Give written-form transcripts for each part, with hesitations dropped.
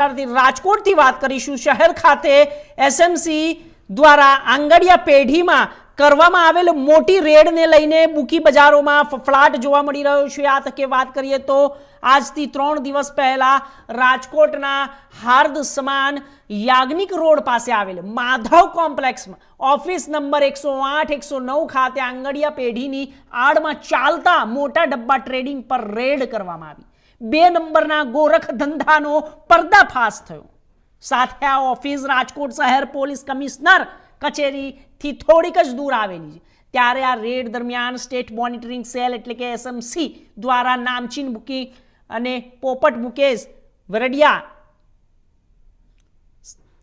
રાજકોટથી વાત કરીશું। શહેર ખાતે એસએમસી દ્વારા આંગડિયા પેઢીમાં કરવામાં આવેલ મોટી રેડને લઈને બુકી બજારોમાં ફફડાટ જોવા મળી રહ્યો છે। આ તકે વાત કરીએ તો આજથી 3 દિવસ પહેલા રાજકોટના હાર્દ સમાન યાજ્ઞિક રોડ પાસે આવેલ માધવ કોમ્પ્લેક્સમાં ઓફિસ નંબર 108 109 ખાતે આંગડિયા પેઢીની આડમાં ચાલતા મોટા ડબ્બા ટ્રેડિંગ પર રેડ કરવામાં આવી। 2 નંબરના ગોરખ ધંધાનો પર્દાફાશ થયો। સાથે આ ઓફિસ રાજકોટ શહેર પોલીસ કમિશનર કચેરીથી થોડીક જ દૂર આવેલી છે। ત્યારે આ રેડ દરમિયાન સ્ટેટ મોનિટરિંગ સેલ એટલે કે એસએમસી દ્વારા નામચીન બુકી અને પોપટ મુકેશ વરડિયા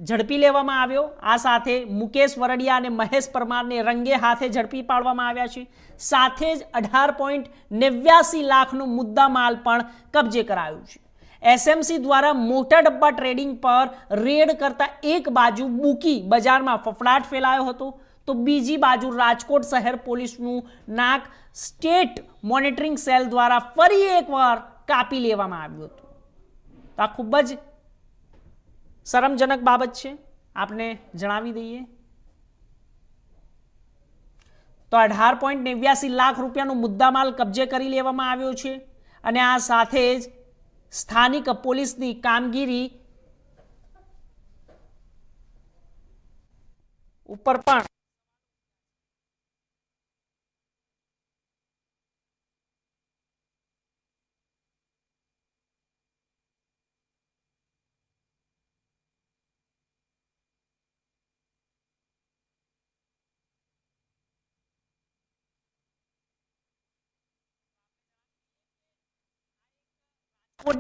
ઝડપી લેવામાં આવ્યો। આ સાથે મુકેશ વરડિયા અને મહેશ પરમારને રંગે હાથે ઝડપી પાડવામાં આવ્યા છે। સાથે જ 18.89 લાખનો મુદ્દામાલ પણ કબજે કરાયો છે। એસએમસી દ્વારા મોટા ડબ્બા ટ્રેડિંગ પર રેડ કરતા એક બાજુ બુકી બજારમાં ફફડાટ ફેલાયો હતો તો બીજી બાજુ રાજકોટ શહેર પોલીસનું નાક સ્ટેટ મોનિટરિંગ સેલ દ્વારા ફરી એકવાર કાપી લેવામાં આવ્યું હતું। તો આ ખૂબ જ શરમજનક બાબત છે, આપને જણાવી દઈએ તો 18.89 લાખ રૂપિયાનો મુદ્દામાલ કબજે કરી લેવામાં આવ્યો છે અને આ સાથે જ સ્થાનિક પોલીસની કામગીરી ઉપર પણ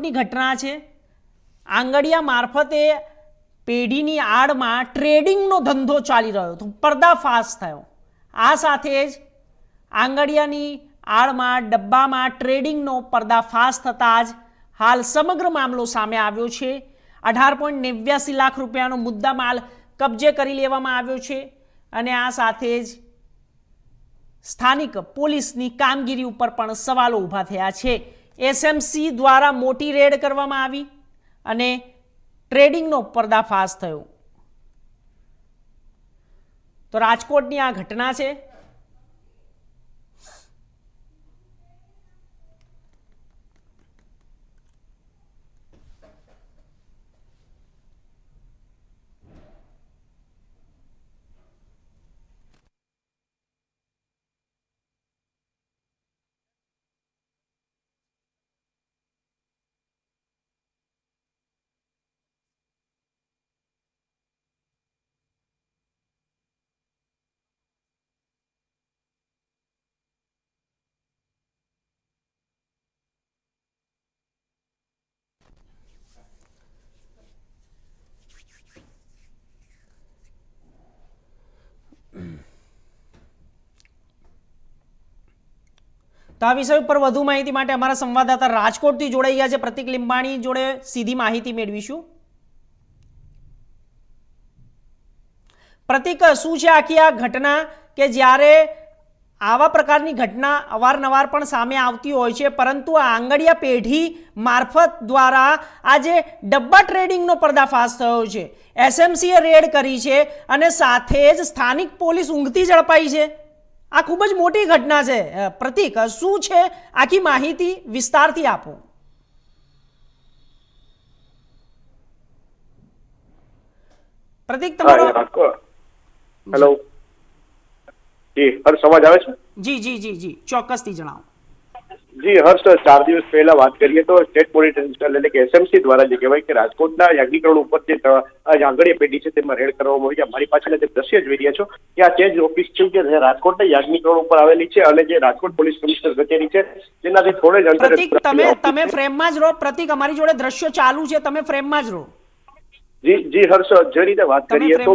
ની ઘટના છે। આંગડિયા મારફતે પેઢીની આડમાં ટ્રેડિંગનો ધંધો ચાલી રહ્યો હતો, પર્દાફાશ થયો। આ સાથે જ આંગડિયાની આડમાં ડબ્બામાં ટ્રેડિંગનો પર્દાફાશ થતાં જ હાલ સમગ્ર મામલો સામે આવ્યો છે। 18.89 લાખ રૂપિયાનો મુદ્દામાલ કબજે કરી લેવામાં આવ્યો છે અને આ સાથે જ સ્થાનિક પોલીસની કામગીરી ઉપર પણ સવાલો ઊભા થયા છે। એસએમસી દ્વારા મોટી રેડ કરવામાં આવી અને ટ્રેડિંગનો પર્દાફાશ થયો। તો રાજકોટની આ ઘટના છે। તો આ વિષય ઉપર વધુ માહિતી માટે અમારા સંવાદદાતા રાજકોટથી જોડાઈ ગયા છે પ્રતિક લીંબાણી જોડે સીધી માહિતી મેળવીશું। પ્રતિક, શું છે આખી આ ઘટના કે જ્યારે આવા પ્રકારની ઘટના અવારનવાર પણ સામે આવતી હોય છે પરંતુ આ આંગડિયા પેઢી મારફત દ્વારા આજે ડબ્બા ટ્રેડિંગનો પર્દાફાશ થયો છે। એસએમસીએ રેડ કરી છે અને સાથે જ સ્થાનિક પોલીસ ઊંઘતી ઝડપાઈ છે। આ ખૂબ જ મોટી ઘટના છે। પ્રતિક, શું છે આખી માહિતી વિસ્તારથી આપો। પ્રતિક, તમારો હેલો જી હર્ષ, અવાજ આવે છે? જી જી જી જી ચોક્કસથી જણાવો। જી હર્ષ, 4 દિવસ પહેલા વાત કરીએ તો સ્ટેટ મોનિટરિંગ સેલ એટલે કે એસએમસી દ્વારા જે કહેવાય કે રાજકોટના યાજ્ઞિકરણ ઉપર જે આંગડિયા પેઢી છે તેમાં રેડ કરવામાં આવી। મારી પાછળ જે દ્રશ્ય જોઈ રહ્યા છો કે આ ચેન્જ ઓફિસ છે જે રાજકોટના યાજ્ઞિકરણ ઉપર આવેલી છે અને જે રાજકોટ પોલીસ કમિશનર કચેરી છે તેનાથી થોડે જ અંતરે પ્રતિક, તમે ફ્રેમમાં જ રહો। પ્રતિક, અમારી જોડે દ્રશ્યો ચાલુ છે, તમે ફ્રેમમાં જ રહો। જી જી હર્ષ, જે રીતે વાત કરીએ તો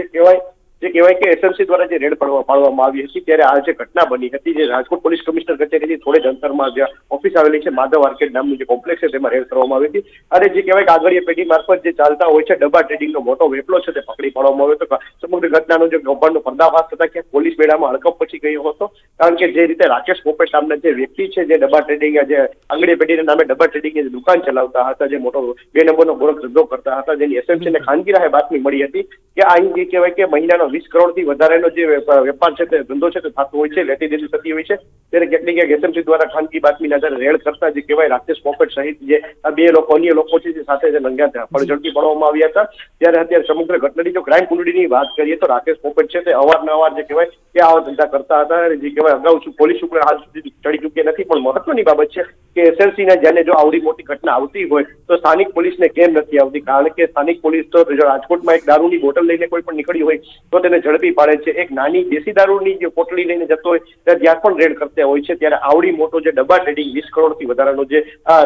જે કહેવાય જે કહેવાય કે એસએમસી દ્વારા જે રેડ પાડવામાં આવી હતી ત્યારે આ જે ઘટના બની હતી, જે રાજકોટ પોલીસ કમિશનર કચેરીથી થોડે જ અંતરમાં જે ઓફિસ આવેલી છે માધવ આર્કેડ નામનું જે કોમ્પ્લેક્સ છે તેમાં રેડ કરવામાં આવી હતી અને જે કહેવાય કે આગળીય પેઢી મારફત જે ચાલતા હોય છે ડબ્બા ટ્રેડિંગનો મોટો વેપલો છે તે પકડી પાડવામાં આવ્યો હતો. સમગ્ર ઘટનાનો જે કૌભાંડનો પર્દાફાશ થતા ક્યાંક પોલીસ બેડામાં હડકંપ પછી ગયો હતો, કારણ કે જે રીતે રાકેશ પોપટ નામના જે વ્યક્તિ છે જે ડબ્બા ટ્રેડિંગ જે આંગળીય પેઢીના નામે ડબ્બા ટ્રેડિંગની દુકાન ચલાવતા હતા, જે મોટો 2 નંબરનો ગોરખ ધંધો કરતા હતા, જેની એસએમસીને ખાનગી રાહે બાતમી મળી હતી કે અહીં જે કહેવાય કે મહિનાનો 20 કરોડથી વધારેનો જે વેપાર છે તે ધંધો છે તે થતો હોય છે, લેતી દેતી થતી હોય છે. ત્યારે ક્યાંક ને ક્યાંક એસએમસી દ્વારા ખાનગી બાતમીના આધારે રેડ કરતા જે કહેવાય રાકેશ પોપટ સહિત જે આ 2 લોકો અન્ય લોકો છે જે સાથે જે નંગ્યા ફળ ઝડપી પાડવામાં આવ્યા હતા. ત્યારે અત્યારે સમગ્ર ઘટનાની જો ક્રાઇમ કુંડળીની વાત કરીએ તો રાકેશ પોપટ છે તે અવારનવાર જે કહેવાય કે આવા ધંધા કરતા હતા. જે કહેવાય અગાઉ પોલીસ ઉપર હાલ સુધી ચડી ચૂક્યા નથી, પણ મહત્વની બાબત છે કે એસએમસીના જ્યારે જો આવડી મોટી ઘટના આવતી હોય તો સ્થાનિક પોલીસને કેમ નથી આવતી, કારણ કે સ્થાનિક પોલીસ તો રાજકોટમાં એક દારૂની બોટલ લઈને કોઈ પણ નીકળી હોય તો તેને ઝડપી પાડે છે, એક નાની દેશી દારૂની જે પોટલી લઈને જતો હોય ત્યાં પણ રેડ કરતા હોય છે. ત્યારે આવડી મોટો જે ડબ્બા ટ્રેડિંગ 20 કરોડથી વધારાનો જે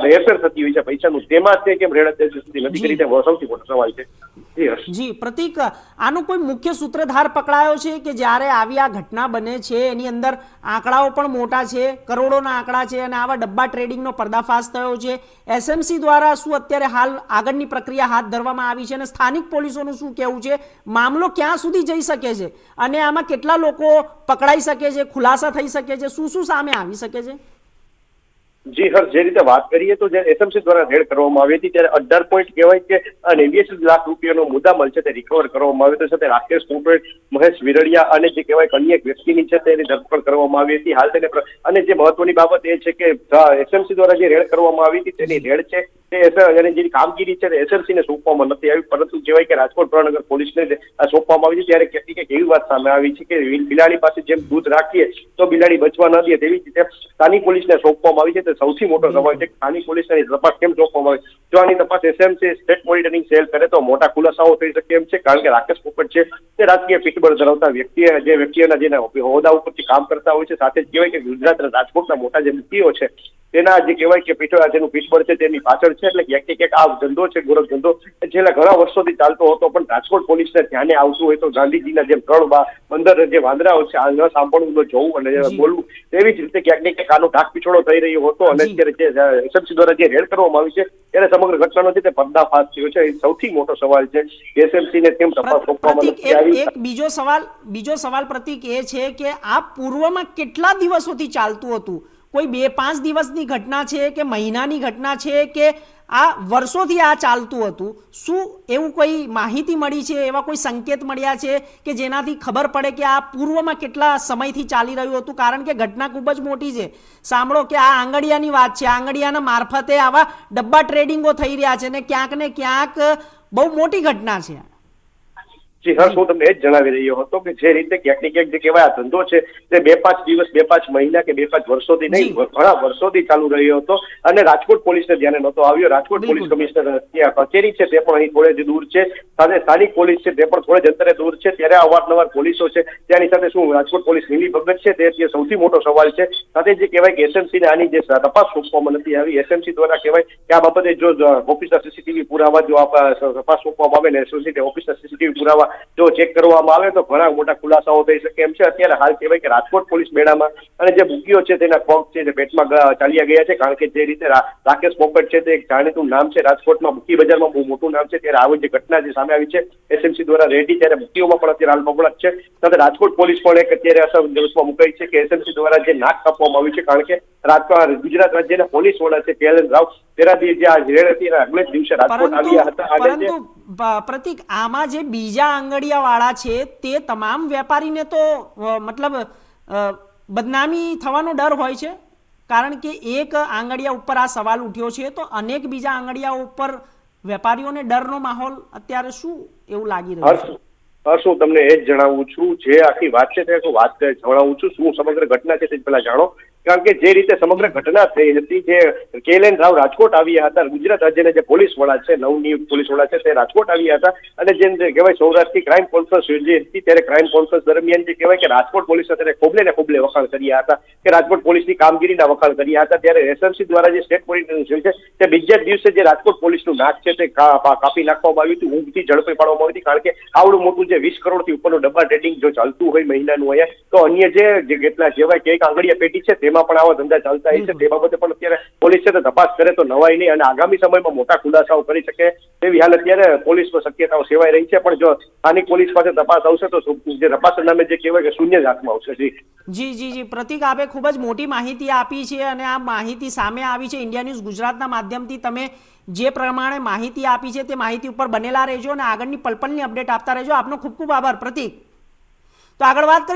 રેફર થતી હોય છે પૈસાનું, તેમાં તે કેમ રેડ અત્યાર સુધી નથી કરી, તે સૌથી મોટો સવાલ છે. જી પ્રતિક, આનો કોઈ મુખ્ય સૂત્રધાર પકડાયો છે કે જ્યારે આવી આ ઘટના બને છે એની અંદર આંકડાઓ પણ મોટા છે, કરોડોના આંકડા છે અને આવા ડબ્બા ટ્રેડિંગનો પર્દાફાશ થયો છે, એસએમસી દ્વારા શું અત્યારે હાલ આગળની પ્રક્રિયા હાથ ધરવામાં આવી છે અને સ્થાનિક પોલીસોનું શું કહેવું છે, મામલો ક્યાં સુધી જઈ શકે છે અને આમાં કેટલા લોકો પકડાઈ શકે છે, ખુલાસા થઈ શકે છે, શું શું સામે આવી શકે છે? જી હર્ષ, જે રીતે વાત કરીએ તો જ્યારે એસએમસી દ્વારા રેડ કરવામાં આવી હતી ત્યારે 18 પોઈન્ટ કહેવાય કે 89 લાખ રૂપિયાનો મુદ્દામાલ છે તે રિકવર કરવામાં આવ્યો હતો. સાથે રાકેશ પોપટ, મહેશ વિરડિયા અને જે કહેવાય અન્ય એક વ્યક્તિની છે તેની ધરપકડ કરવામાં આવી હતી. હાલ તેને અને જે મહત્વની બાબત એ છે કે એસએમસી દ્વારા જે રેડ કરવામાં આવી હતી તેની રેડ છે તે જેની કામગીરી છે તે એસએમસીને સોંપવામાં નથી આવી, પરંતુ કહેવાય કે રાજકોટ મહાનગર પોલીસને સોંપવામાં આવી છે. ત્યારે કેટલીક એવી વાત સામે આવી છે કે બિલાડી પાસે જેમ દૂધ રાખીએ તો બિલાડી બચવા ન દે, તેવી જ રીતે સ્થાનિક પોલીસને સોંપવામાં આવી છે. સૌથી મોટો સવાલ છે સ્થાનિક પોલીસની તપાસ કેમ સોંપવામાં આવે, જો આની તપાસ એસએમસી સ્ટેટ મોનિટરિંગ સેલ કરે તો મોટા ખુલાસાઓ થઈ શકે એમ છે, કારણ કે રાકેશ પોપટ છે તે રાજકીય પીઠબળ ધરાવતા વ્યક્તિઓના જેના હોદ્દા ઉપરથી કામ કરતા હોય છે. સાથે જ કહેવાય કે ગુજરાત અને રાજકોટના મોટા જે વ્યક્તિઓ છે તેના જે કહેવાય કે જેનું પીઠબળ છે તેની પાછળ છે. એટલે ક્યાંક ક્યાંક આ ધંધો છે ગોરખ ધંધો છેલ્લા ઘણા વર્ષોથી ચાલતો હતો, પણ રાજકોટ પોલીસને ધ્યાને આવતું હોય તો ગાંધીજીના જેમ 3 બંદર જે વાંદરાઓ છે આ ન સાંભળવું, ન જોવું અને બોલવું, તેવી જ રીતે ક્યાંક ને ક્યાંક આનો ઢાક પીછોડો થઈ રહ્યો હતો. અને અત્યારે જે એસએમસી દ્વારા જે રેડ કરવામાં આવી છે ત્યારે સમગ્ર ઘટનાનો છે તે પર્દાફાશ થયો છે. એ સૌથી મોટો સવાલ છે એસએમસીને કેમ તપાસ સોંપવામાં નથી આવી. એક બીજો સવાલ પ્રતિક એ છે કે આ પૂર્વમાં કેટલા દિવસોથી ચાલતું હતું? કોઈ 2-5 દિવસની ઘટના છે કે મહિનાની ઘટના છે કે આ વર્ષોથી આ ચાલતું હતું? શું એવું કોઈ માહિતી મળી છે, એવા કોઈ સંકેત મળ્યા છે કે જેનાથી ખબર પડે કે આ પૂર્વમાં કેટલા સમયથી ચાલી રહ્યું હતું? કારણ કે ઘટના ખૂબ જ મોટી છે. સાંભળો કે આ આંગડિયાની વાત છે, આંગડિયાના મારફતે આવા ડબ્બા ટ્રેડિંગો થઈ રહ્યા છે ને ક્યાંક બહુ મોટી ઘટના છે. જી હર્ષ, હું તમને એ જ જણાવી રહ્યો હતો કે જે રીતે ક્યાંક ને ક્યાંક જે કહેવાય આ ધંધો છે તે 2-5 દિવસ, 2-5 મહિના કે 2-5 વર્ષોથી નહીં, ઘણા વર્ષોથી ચાલુ રહ્યો હતો અને રાજકોટ પોલીસને ધ્યાને નહોતો આવ્યો. રાજકોટ પોલીસ કમિશનર કચેરી છે તે પણ અહીં થોડે જ દૂર છે, સાથે સ્થાનિક પોલીસ છે તે પણ થોડે જ અંતરે દૂર છે. ત્યારે અવારનવાર પોલીસો છે ત્યાંની સાથે શું રાજકોટ પોલીસ મિલી ભગત છે તે સૌથી મોટો સવાલ છે. સાથે જે કહેવાય કે એસએમસીને આની જે તપાસ સોંપવામાં નથી આવી, એસએમસી દ્વારા કહેવાય કે આ બાબતે જો ઓફિસના સીસીટીવી પુરાવા જો તપાસ સોંપવામાં આવે ને એસએમસી ઓફિસના સીસીટીવી પુરાવા જો ચેક કરવામાં આવે તો ઘણા મોટા ખુલાસાઓ થઈ શકે એમ છે. અત્યારે હાલ કહેવાય કે રાજકોટ પોલીસ બેડામાં અને જે બુકીઓ છે તેના પગ છે તે પેટમાં ચાલ્યા ગયા છે, કારણ કે જે રીતે રાકેશ પોપટ છે તે એક જાણીતું નામ છે રાજકોટમાં, બુકી બજારમાં બહુ મોટું નામ છે. ત્યારે આવી જે ઘટના જે સામે આવી છે એસએમસી દ્વારા રેડી, ત્યારે બુકીઓમાં પણ અત્યારે હાલ બબડાટ છે. સાથે રાજકોટ પોલીસ પણ એક અત્યારે અસરગ્રસ્તમાં મુકાઈ છે કે એસએમસી દ્વારા જે નાક કાપવામાં આવ્યું છે, કારણ કે ગુજરાત રાજ્યના પોલીસ વડા છે PLN રાવ તેનાથી જે આ રેડ હતી એના આગલે જ દિવસે રાજકોટ આવ્યા હતા. પરંતુ પ્રતિક, આમાં જે બીજા આંગડિયા વાળા છે તે તમામ વેપારીને તો મતલબ બદનામી થવાનો ડર હોય છે, કારણ કે એક આંગડિયા ઉપર આ સવાલ ઉઠ્યો છે તો અનેક બીજા આંગડિયા ઉપર વેપારીઓને ડરનો માહોલ અત્યારે શું એવું લાગી રહ્યું છે? હર્ષ, હું તમને એ જ જણાવું છું, જે આખી વાત છે તે વાત જણાવું છું. શું સમગ્ર ઘટના છે તે પહેલા જાણો કારણ કે જે રીતે સમગ્ર ઘટના થઈ હતી, જે KLN રાવ રાજકોટ આવ્યા હતા, ગુજરાત રાજ્યના જે પોલીસ વડા છે, નવનિયુક્ત પોલીસ વડા છે, તે રાજકોટ આવ્યા હતા અને જેમ કહેવાય સૌરાષ્ટ્રની ક્રાઇમ કોન્ફરન્સ યોજી હતી, ત્યારે ક્રાઇમ કોન્ફરન્સ દરમિયાન જે કહેવાય કે રાજકોટ પોલીસ અત્યારે ખોબલે ને ખોબલે વખાણ કર્યા હતા કે રાજકોટ પોલીસની કામગીરીના વખાણ કર્યા હતા. ત્યારે SMC દ્વારા જે સ્ટેટ મોનિટરિંગ છે તે બીજા દિવસે જે રાજકોટ પોલીસનું નાક છે તે કાપી નાખવામાં આવ્યું હતું, ઊંઘથી ઝડપી પાડવામાં આવી હતી. કારણ કે આવડું મોટું જે 20 કરોડથી ઉપરનું ડબ્બા ટ્રેડિંગ જો ચાલતું હોય મહિનાનું અહીંયા, તો અન્ય જે કેટલા જેવાય કે એક આંગળીયા પેઢી છે તેમાં પણ આવા ધંધા ચાલતા હોય છે. તે બાબતે પણ અત્યારે પોલીસ છે તપાસ કરે તો નવાઈ નહીં અને આગામી સમયમાં મોટા ખુલાસાઓ કરી શકે તેવી હાલ અત્યારે પોલીસમાં શક્યતાઓ સેવાઈ રહી છે. પણ જો સ્થાનિક પોલીસ પાસે તપાસ આવશે તો જે તપાસ નામે જે કહેવાય કે શૂન્ય જ હાથમાં આવશે. જી પ્રતિક, આપે ખૂબ જ મોટી માહિતી આપી છે અને આ માહિતી સામે આવી છે ઇન્ડિયા ન્યૂઝ ગુજરાતના માધ્યમથી. તમે જે પ્રમાણે માહિતી આપી છે તે માહિતી ઉપર બનેલા રહેજો અને આગળની પલપલની અપડેટ આપતા રહેજો. આપનો ખૂબ ખૂબ આભાર પ્રતિક. તો આગળ વાત કરીએ.